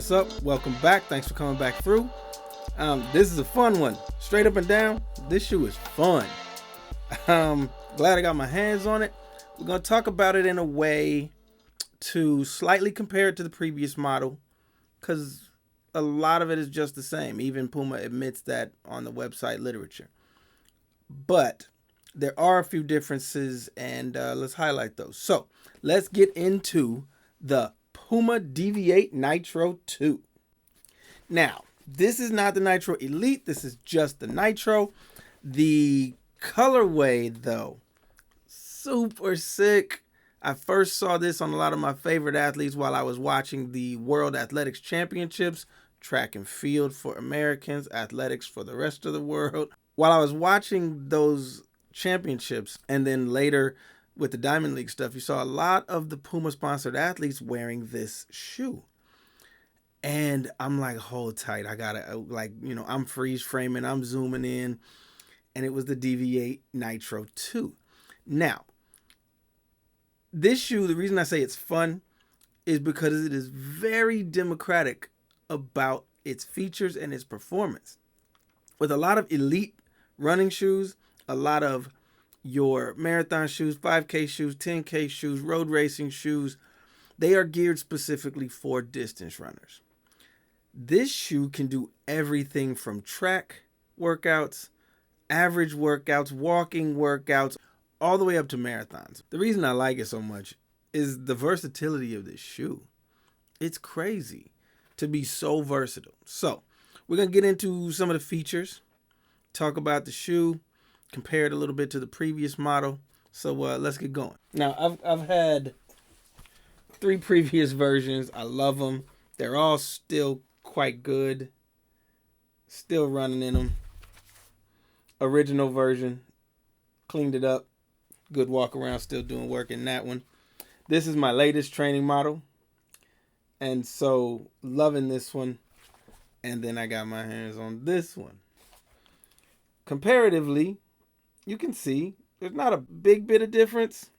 What's up? Welcome back. Thanks for coming back through. This is a fun one. Straight up and down, this shoe is fun. Glad I got my hands on it. We're going to talk about it in a way to slightly compare it to the previous model, because a lot of it is just the same. Even Puma admits that on the website literature. But there are a few differences, and let's highlight those. So let's get into the Puma DEVIATE Nitro 2. Now, this is not the Nitro Elite. This is just the Nitro. The colorway, though, super sick. I first saw this on a lot of my favorite athletes while I was watching the World Athletics Championships, track and field for Americans, athletics for the rest of the world. While I was watching those championships, and then later with the Diamond League stuff, you saw a lot of the Puma sponsored athletes wearing this shoe. And I'm like, hold tight. I gotta, I'm freeze framing, I'm zooming in. And it was the DEVIATE Nitro 2. Now, this shoe, the reason I say it's fun is because it is very democratic about its features and its performance. With a lot of elite running shoes, a lot of your marathon shoes, 5K shoes, 10K shoes, road racing shoes, they are geared specifically for distance runners. This shoe can do everything from track workouts, average workouts, walking workouts, all the way up to marathons. The reason I like it so much is the versatility of this shoe. It's crazy to be so versatile. So we're going to get into some of the features, talk about the shoe, compare it a little bit to the previous model. So let's get going. Now, I've had 3 previous versions. I love them. They're all still quite good. Still running in them. Original version. Cleaned it up. Good walk around. Still doing work in that one. This is my latest training model. And so, loving this one. And then I got my hands on this one. Comparatively, you can see there's not a big bit of difference.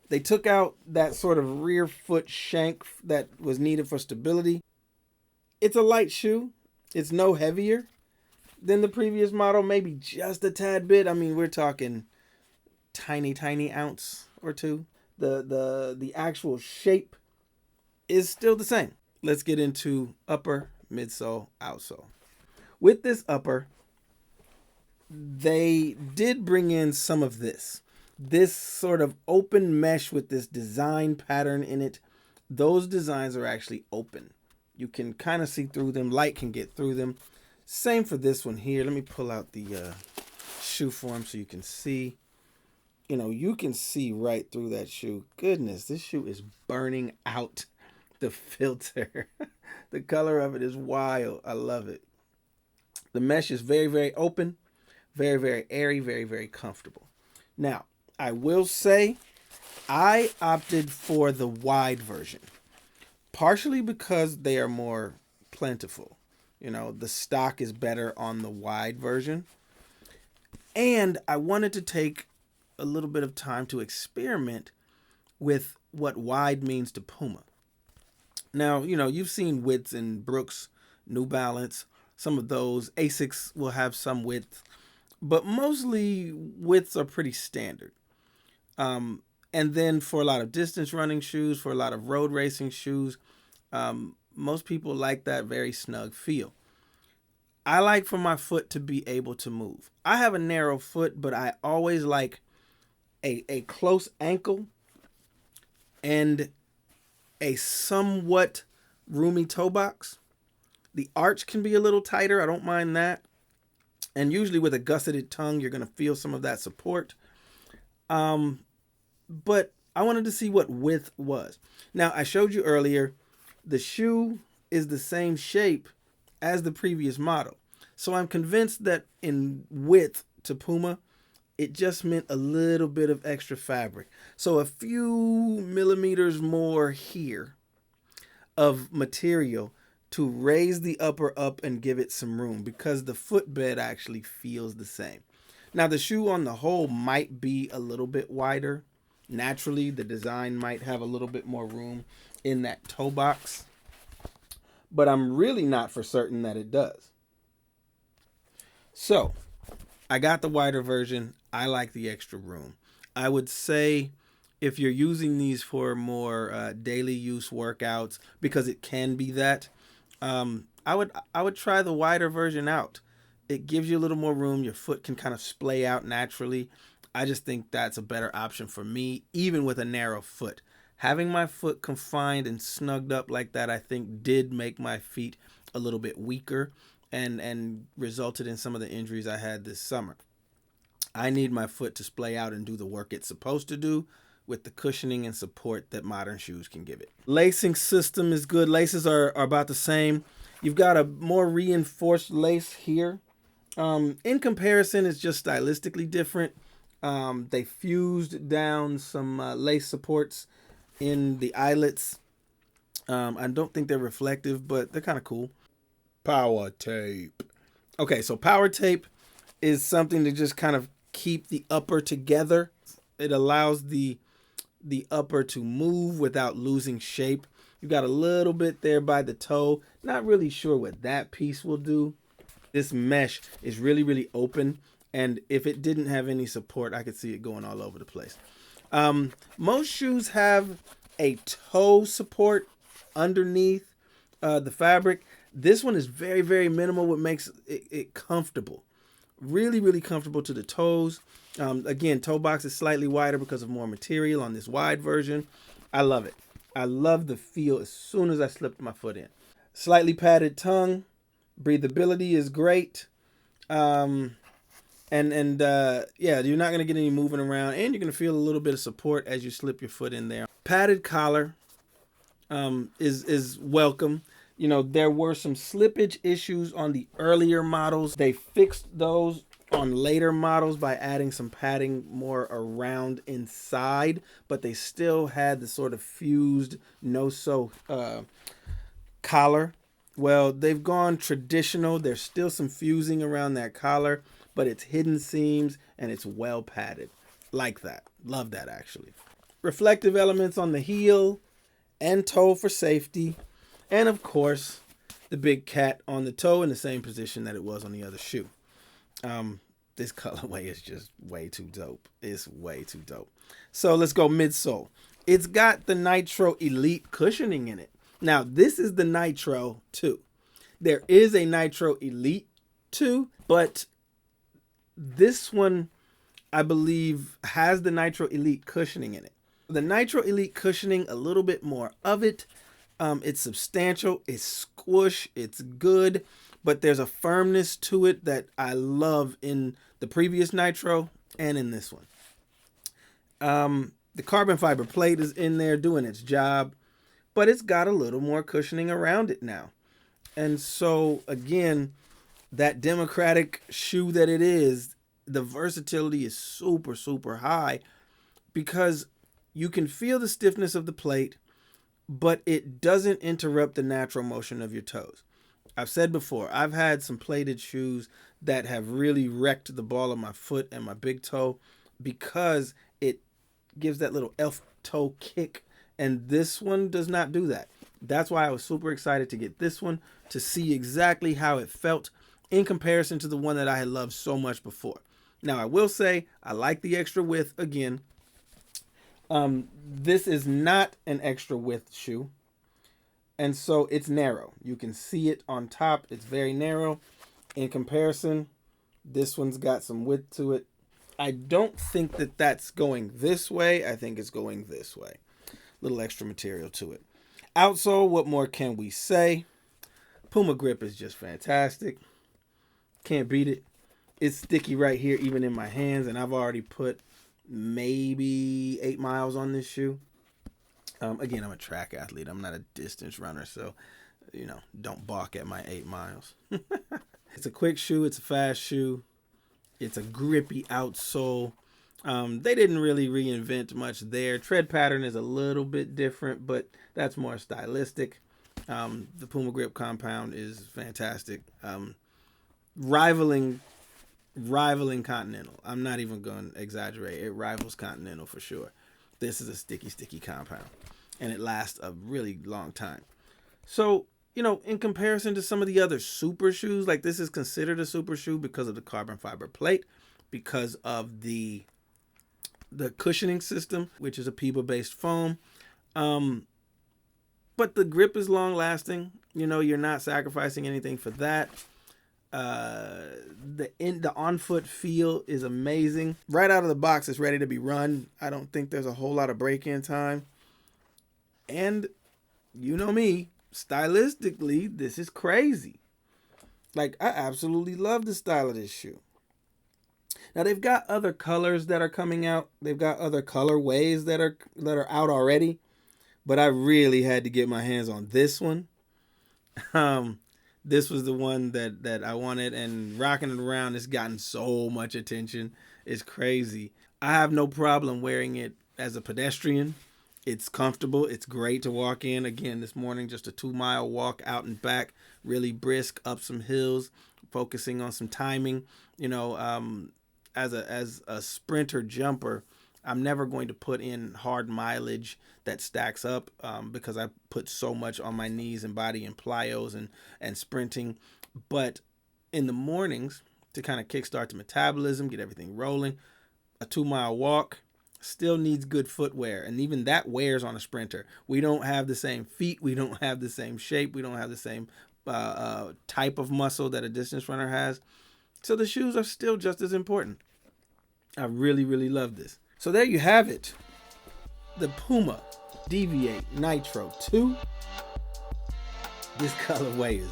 They took out that sort of rear foot shank that was needed for stability. It's a light shoe. It's no heavier than the previous model, maybe just a tad bit. I mean, we're talking tiny ounce or two. The actual shape is still the same. Let's get into upper, midsole, outsole. With this upper, they did bring in some of this sort of open mesh with this design pattern in it. Those designs are actually open. You can kind of see through them. Light can get through them. Same for this one here. Let me pull out the shoe form so you can see. You can see right through that shoe. Goodness, this shoe is burning out the filter. The color of it is wild. I love it. The mesh is very, very open. Very, very airy, very, very comfortable. Now, I will say I opted for the wide version, partially because they are more plentiful. The stock is better on the wide version. And I wanted to take a little bit of time to experiment with what wide means to Puma. Now, you've seen widths in Brooks, New Balance, some of those. Asics will have some width. But mostly widths are pretty standard. And then for a lot of distance running shoes, for a lot of road racing shoes, most people like that very snug feel. I like for my foot to be able to move. I have a narrow foot, but I always like a close ankle and a somewhat roomy toe box. The arch can be a little tighter. I don't mind that. And usually with a gusseted tongue, you're going to feel some of that support. But I wanted to see what width was. Now, I showed you earlier, the shoe is the same shape as the previous model. So I'm convinced that in width to Puma, it just meant a little bit of extra fabric. So a few millimeters more here of material to raise the upper up and give it some room, because the footbed actually feels the same. Now, the shoe on the whole might be a little bit wider. Naturally, the design might have a little bit more room in that toe box. but I'm really not for certain that it does. So I got the wider version. I like the extra room. I would say if you're using these for more daily use workouts, because it can be that, I would try the wider version out. It gives you a little more room. Your foot can kind of splay out naturally. I just think that's a better option for me, even with a narrow foot. Having my foot confined and snugged up like that, I think did make my feet a little bit weaker and resulted in some of the injuries I had this summer. I need my foot to splay out and do the work it's supposed to do with the cushioning and support that modern shoes can give it. Lacing system is good. Laces are about the same. You've got a more reinforced lace here. In comparison, it's just stylistically different. They fused down some lace supports in the eyelets. I don't think they're reflective, but they're kind of cool. Power tape. Okay, so power tape is something to just kind of keep the upper together. It allows the upper to move without losing shape. You got a little bit there by the toe. Not really sure what that piece will do. This mesh is really, really open, and if it didn't have any support, I could see it going all over the place. Most shoes have a toe support underneath the fabric. This one is very, very minimal, what makes it comfortable. Really, really comfortable to the toes. Again, toe box is slightly wider because of more material on this wide version. I love it. I love the feel as soon as I slipped my foot in. Slightly padded tongue. Breathability is great. Yeah, you're not going to get any moving around, and you're going to feel a little bit of support as you slip your foot in there. Padded collar is welcome. You know, there were some slippage issues on the earlier models. They fixed those on later models by adding some padding more around inside, but they still had the sort of fused no-sew collar. Well, they've gone traditional. There's still some fusing around that collar, but it's hidden seams and it's well padded. Like that. Love that, actually. Reflective elements on the heel and toe for safety. And of course, the big cat on the toe in the same position that it was on the other shoe. This colorway is just way too dope. It's way too dope. So let's go midsole. It's got the Nitro Elite cushioning in it. Now, this is the Nitro 2. There is a Nitro Elite 2, but this one, I believe, has the Nitro Elite cushioning in it. The Nitro Elite cushioning, a little bit more of it. It's substantial, it's squish, it's good, but there's a firmness to it that I love in the previous Nitro and in this one. The carbon fiber plate is in there doing its job, but it's got a little more cushioning around it now. And so, again, that democratic shoe that it is, the versatility is super, super high because you can feel the stiffness of the plate, but it doesn't interrupt the natural motion of your toes. I've said before, I've had some plated shoes that have really wrecked the ball of my foot and my big toe because it gives that little elf toe kick, and this one does not do that. That's why I was super excited to get this one to see exactly how it felt in comparison to the one that I had loved so much before. Now, I will say I like the extra width again. This is not an extra width shoe, and so it's narrow. You can see it on top. It's very narrow. In comparison, this one's got some width to it. I don't think that that's going this way. I think it's going this way. Little extra material to it. Outsole, what more can we say? Puma grip is just fantastic. Can't beat it. It's sticky right here, even in my hands, and I've already put maybe 8 miles on this shoe. Again, I'm a track athlete. I'm not a distance runner, so, you know, don't balk at my 8 miles. It's a quick shoe. It's a fast shoe. It's a grippy outsole. They didn't really reinvent much there. Tread pattern is a little bit different, but that's more stylistic. The Puma grip compound is fantastic. Rivaling Continental. I'm not even going to exaggerate. It rivals Continental for sure. This is a sticky compound, and it lasts a really long time. So you know, in comparison to some of the other super shoes, like this is considered a super shoe because of the carbon fiber plate, because of the cushioning system, which is a Puma based foam. But the grip is long lasting. You know, you're not sacrificing anything for that. The on foot feel is amazing. Right out of the box, it's ready to be run. I don't think there's a whole lot of break-in time. And you know me, stylistically, this is crazy. Like, I absolutely love the style of this shoe. Now they've got other colors that are coming out. They've got other colorways that are out already. But I really had to get my hands on this one. This was the one that I wanted, and rocking it around, it's gotten so much attention. It's crazy. I have no problem wearing it as a pedestrian. It's comfortable. It's great to walk in. Again, this morning, just a 2-mile walk out and back, really brisk, up some hills, focusing on some timing. You know, as a sprinter jumper, I'm never going to put in hard mileage that stacks up because I put so much on my knees and body and plyos and sprinting. But in the mornings, to kind of kickstart the metabolism, get everything rolling, a 2-mile walk still needs good footwear. And even that wears on a sprinter. We don't have the same feet. We don't have the same shape. We don't have the same type of muscle that a distance runner has. So the shoes are still just as important. I really, really love this. So there you have it. The Puma DEVIATE Nitro 2. This colorway is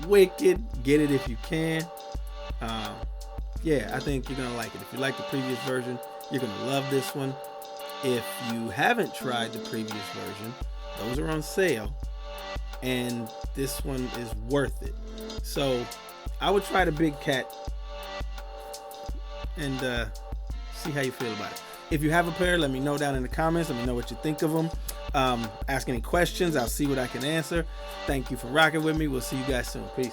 wicked. Get it if you can. Yeah, I think you're going to like it. If you like the previous version, you're going to love this one. If you haven't tried the previous version, those are on sale. And this one is worth it. So I would try the Big Cat and see how you feel about it. If you have a pair, let me know down in the comments. Let me know what you think of them. Ask any questions. I'll see what I can answer. Thank you for rocking with me. We'll see you guys soon. Peace.